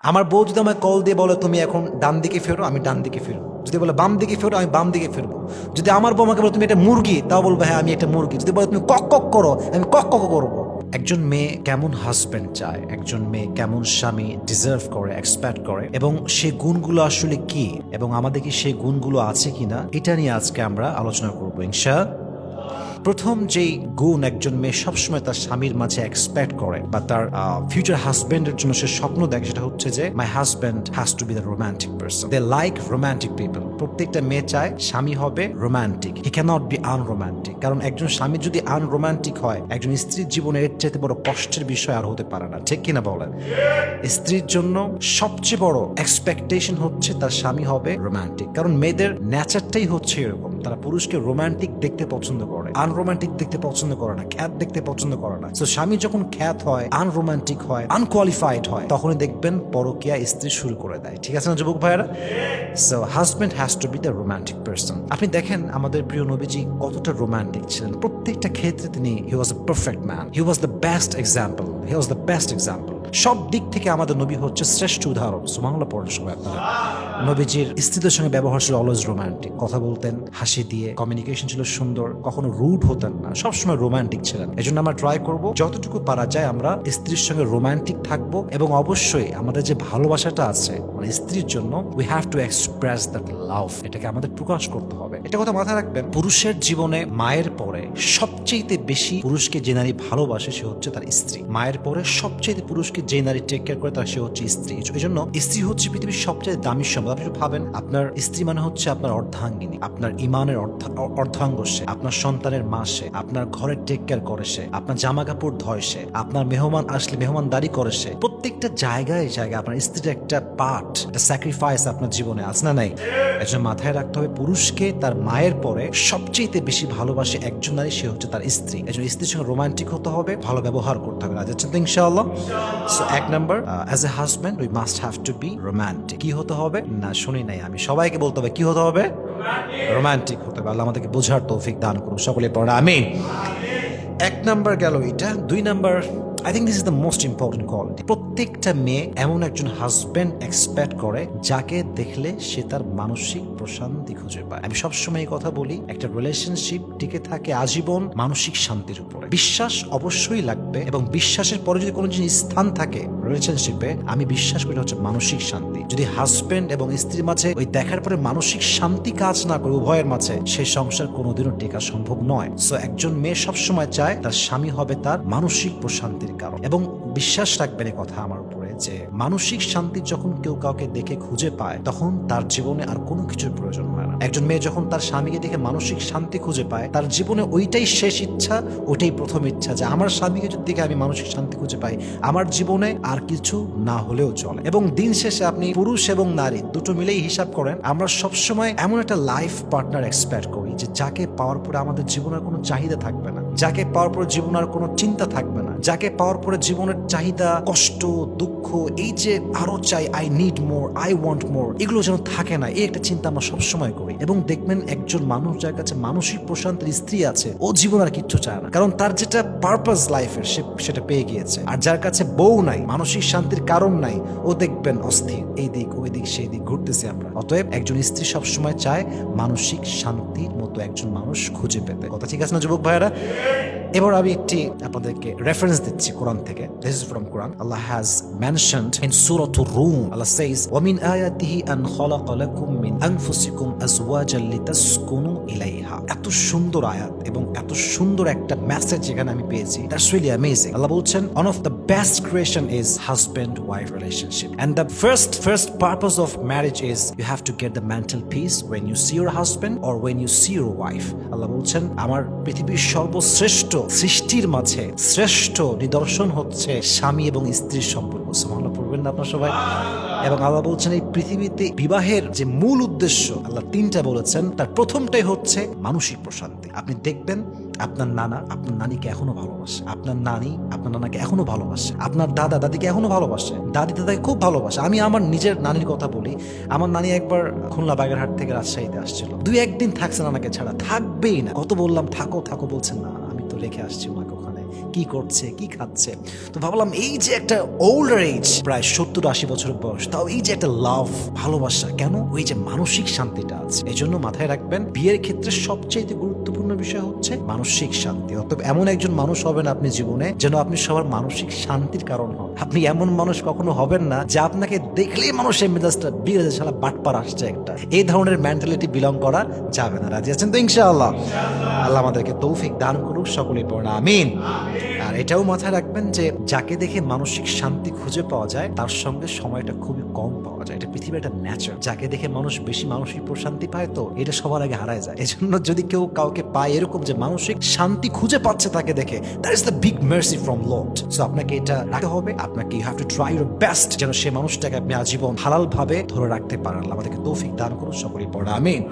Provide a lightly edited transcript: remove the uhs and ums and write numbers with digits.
আমার বউ যদি আমায় কল দিয়ে বলে তুমি এখন ডান দিকে ফেরো, আমি ডান দিকে ফিরবো। যদি বলে বাম দিকে ফেরো, আমি বাম দিকে ফিরবো। যদি আমার বউ আমাকে বলে তুমি এটা মুরগি, তাও বলবো হ্যাঁ আমি এটা মুরগি। যদি বলে তুমি কক কক করো, আমি কক কক করবো। একজন মেয়ে কেমন হাজবেন্ড চায়, একজন মেয়ে কেমন স্বামী ডিজার্ভ করে, এক্সপেক্ট করে, এবং সেই গুণগুলো আসলে কি, এবং আমাদের কি সেই গুণগুলো আছে কিনা, এটা নিয়ে আজকে আমরা আলোচনা করবো ইনশাআল্লাহ। প্রথম যেই গুণ একজন মেয়ে সবসময় তার স্বামীর মাঝে এক্সপেক্ট করে বা তার ফিউচার হাজবেন্ডের জন্য সে স্বপ্ন দেখে, সেটা হচ্ছে যে my husband has to be the romantic person. They like romantic people. প্রত্যেকটা মেয়ে চায় স্বামী হবে romantic, he can't be unromantic. কারণ একজন স্বামী যদি আনরোমান্টিক হয়, একজন স্ত্রীর জীবনে এর চাইতে বড় কষ্টের বিষয় আর হতে পারে না, ঠিক কিনা বলেন? স্ত্রীর জন্য সবচেয়ে বড় এক্সপেকটেশন হচ্ছে তার স্বামী হবে রোমান্টিক। কারণ মেয়েদের নেচারটাই হচ্ছে এরকম, তারা পুরুষকে রোমান্টিক দেখতে পছন্দ করে, আনরোমান্টিক দেখতে পছন্দ করে না, খ্যাত দেখতে পছন্দ করে না। তো স্বামী যখন খ্যাত হয়, আনরোমান্টিক হয়, আনকোয়ালিফাইড হয়, তখনই দেখবেন পরকীয়া স্ত্রী শুরু করে দেয়। ঠিক আছে না যুবক ভাইয়েরা? So husband has to be the romantic person. আপনি দেখেন আমাদের প্রিয় নবীজি কতটা রোমান্টিক ছিলেন। প্রত্যেকটা ক্ষেত্রে তিনি he was a perfect man, he was the best example, he was the best example. সব দিক থেকে আমাদের নবী হচ্ছে শ্রেষ্ঠ উদাহরণ। সুবহানাল্লাহ পড়ার সময় আপনারা নবীজির স্ত্রীদের সঙ্গে ব্যবহার ছিল অলওয়েজ রোমান্টিক। কথা বলতেন হাসি দিয়ে, কমিউনিকেশন ছিল সুন্দর, কখনো রুড হতেন না, সবসময় রোমান্টিক ছিলেন। এই জন্য আমরা ট্রাই করব যতটুকু পারা যায় আমরা স্ত্রীর সঙ্গে রোমান্টিক থাকবো, এবং অবশ্যই আমাদের যে ভালোবাসাটা আছে মানে স্ত্রীর জন্য, we have to express that love, এটাকে আমাদের প্রকাশ করতে হবে। এটা কথা মাথায় রাখবেন। পুরুষের জীবনে মায়ের পরে সবচেয়ে বেশি পুরুষকে যে নারী ভালোবাসে সে হচ্ছে তার স্ত্রী। মায়ের পরে সবচেয়ে পুরুষকে যে নারী টেক কেয়ার করে তার সে হচ্ছে স্ত্রী। এই জন্য স্ত্রী হচ্ছে পৃথিবীর সবচেয়ে দামি সম্পদ। আপনি ভাবেন আপনার স্ত্রী মানে হচ্ছে আপনার অর্ধাঙ্গিনী, আপনার ইমানের অর্ধাঙ্গ সে, আপনার সন্তানের মা সে, আপনার ঘরের টেক কেয়ার করে সে, আপনার জামা কাপড় ধয় সে, আপনার মেহমান আসলে মেহমানদারি করে সে। প্রত্যেকটা জায়গায় জায়গায় আপনার স্ত্রীর একটা পার্ট, একটা স্যাক্রিফাইস আপনার জীবনে আছে না নাই? একজন মাথায় রাখতে হবে পুরুষকে তার মায়ের পরে সবচেয়ে বেশি ভালোবাসে একজন নারী, সে হচ্ছে তার স্ত্রী। একজন স্ত্রীর সঙ্গে রোমান্টিক হতে হবে, ভালো ব্যবহার করতে হবে। রাজি আছেন তো ইনশাআল্লাহ? সো এক number, as a husband we must have to be romantic. কি হতে হবে? না শুনি নাই আমি, সবাইকে বলতে হবে কি হতে হবে? রোমান্টিক হতে হবে। আল্লাহ আমাদেরকে বোঝার তৌফিক দান করুন, সকলে পড়া আমিন। এক নাম্বার গেল এটা। দুই number, I think this is the most important quality. প্রত্যেকটা মেয়ে এমন একজন হাজবেন্ড এক্সপেক্ট করে যাকে দেখলে সে তার মানসিক প্রশান্তি খুঁজে পায়। আমি সবসময় এই কথা বলি, একটা রিলেশনশিপ টিকে থাকে আজীবন মানসিক শান্তির উপরে। বিশ্বাস অবশ্যই লাগবে, এবং বিশ্বাসের পরে যদি কোনো জিনিস স্থান থাকে রিলেশনশিপে, আমি বিশ্বাস করি হচ্ছে মানসিক শান্তি। যদি হাজবেন্ড এবং স্ত্রীর মাঝে ওই দেখার পরে মানসিক শান্তি কাজ না করে উভয়ের মাঝে, সেই সংসার কোনোদিনও টেকা সম্ভব নয়। সো একজন মেয়ে সবসময় চায় তার স্বামী হবে তার মানসিক প্রশান্তির কারণ। এবং বিশ্বাস রাখবেন এই কথা আমার উপরে, যে মানসিক শান্তি যখন কেউ কাউকে দেখে খুঁজে পায়, তখন তার জীবনে আর কোনো কিছুর প্রয়োজন হয় না। একজন মেয়ে যখন তার স্বামীকে দেখে মানসিক শান্তি খুঁজে পায়, তার জীবনে ওইটাই শেষ ইচ্ছা, ওইটাই প্রথম ইচ্ছা, যে আমার স্বামীকে যদি দেখে আমি মানসিক শান্তি খুঁজে পাই, আমার জীবনে আর কিছু না হলেও চলে। এবং দিন শেষে আপনি পুরুষ এবং নারী দুটো মিলেই হিসাব করেন, আমরা সবসময় এমন একটা লাইফ পার্টনার এক্সপেক্ট করি যে যাকে পাওয়ার পরে আমাদের জীবনের কোনো চাহিদা থাকবে না, যাকে পাওয়ার পরে জীবনের কোনো চিন্তা থাকবে না, যাকে পাওয়ার পরে জীবনের চাহিদা, কষ্ট, দুঃখ, এই যে আরো চাই, I need more, I want মোর, এগুলো যেন থাকে না, এই একটা চিন্তা আমরা সবসময় করি। এবং দেখবেন একজন মানুষ যার কাছে মানসিক প্রশান্তির স্ত্রী আছে, ও জীবন আর কিচ্ছু চায় না, কারণ তার যেটা পারপাস লাইফের সেটা পেয়ে গিয়েছে। আর যার কাছে বউ নাই, মানসিক শান্তির কারণ নাই, ও দেখবেন অস্থির, এই দিক ওই দিক সেই দিক ঘুরতেছি আমরা। অতএব একজন স্ত্রী সবসময় চায় মানসিক শান্তির মতো একজন মানুষ খুঁজে পেতে। কথা ঠিক আছে না যুবক ভাইয়েরা? এবার আমি একটি আপনাদেরকে রেফারেন্স দিচ্ছি কোরআন থেকে। This is from Quran. Allah has mentioned in Surah Ar-Rum, Allah says, وَمِنْ آيَاتِهِ أَنْ خَلَقَ لَكُم مِّنْ أَنفُسِكُمْ أَزْوَاجًا لِتَسْكُنُوا إِلَيْهَا। এত সুন্দর আয়াত এবং এত সুন্দর একটা মেসেজ যেখানে আমি পেয়েছি, that's really amazing. Allah বলছেন, one of the best creation is husband-wife relationship, and the first purpose of marriage is you have to get the mental peace when you see your husband or when you see your wife. Allah বলছেন, আমার পৃথিবীর সর্বশ্রেষ্ঠ সৃষ্টির মাঝে শ্রেষ্ঠ নিদর্শন হচ্ছে স্বামী এবং স্ত্রীর সম্পর্ক। সুবহানাল্লাহ পড়বেন না আপনারা সবাই? এবং আল্লাহ বলছেন এই পৃথিবীতে বিবাহের যে মূল উদ্দেশ্য, আল্লাহ তিনটা বলেছেন, তার প্রথমটাই হচ্ছে মানসিক প্রশান্তি। আপনি দেখবেন আপনার নানা আপনার নানিকে এখনো ভালোবাসে, আপনার নানি আপনার নানাকে এখনো ভালোবাসে, আপনার দাদা দাদিকে এখনো ভালোবাসে, দাদি দাদাকে খুব ভালোবাসে। আমি আমার নিজের নানির কথা বলি, আমার নানি একবার খুলনা বাগেরহাট থেকে রাজশাহীতে আসছিল, 2-1 দিন থাকছে নানাকে ছাড়া, থাকবেই না। কত বললাম থাকো থাকো, বলছেন না আমি তো রেখে আসছি ওনাকে ওখানে, কি করছে, কি খাচ্ছে। তো ভাবলাম এই যে একটা ওল্ডার এজ, প্রায় 70-80 বছর বয়স, তাও এই যে একটা লাভ, ভালোবাসা, কেন? ওই যে মানসিক শান্তিটা আছে। এই জন্য মাথায় রাখবেন, বিয়ের ক্ষেত্রে সবচেয়ে গুরুত্বপূর্ণ বিষয় হচ্ছে মানসিক শান্তি। অতএব এমন একজন মানুষ হবেন আপনি জীবনে যেন আপনি সবার মানসিক শান্তির কারণ হন। আপনি এমন মানুষ কখনো হবেন না যে আপনাকে দেখলেই মানুষের মেজাজটা বিগড়ে শালা বাটপার আসছে একটা, এই ধরনের মেন্টালিটি বিলং করা যাবে না। রাজি আছেন তো ইনশাআল্লাহ? আল্লাহ আমাদেরকে তৌফিক দান করুক, সকলেই পড়া আমিন। আর এটাও মাথায় রাখবেন যে যাকে দেখে মানসিক শান্তি খুঁজে পাওয়া যায় তার সঙ্গে সময়টা খুবই কম পাওয়া যায়। এটা পৃথিবীর একটা ন্যাচার। যাকে দেখে মানুষ বেশি মানসিক প্রশান্তি পায়, তো এটা সবার আগে হারায় যায়। এজন্য যদি কেউ কাউকে পায় এরকম যে মানসিক শান্তি খুঁজে পাচ্ছে তাকে দেখে, that is the big mercy from lord. So আপনাকে এটা রাখতে হবে, আপনাকে you have to try your best যেন সে মানুষটাকে আপনি আজীবন হালাল ভাবে ধরে রাখতে পারেন। আল্লাহ আমাদেরকে তৌফিক দান করুন, সকলেই পড়া আমিন।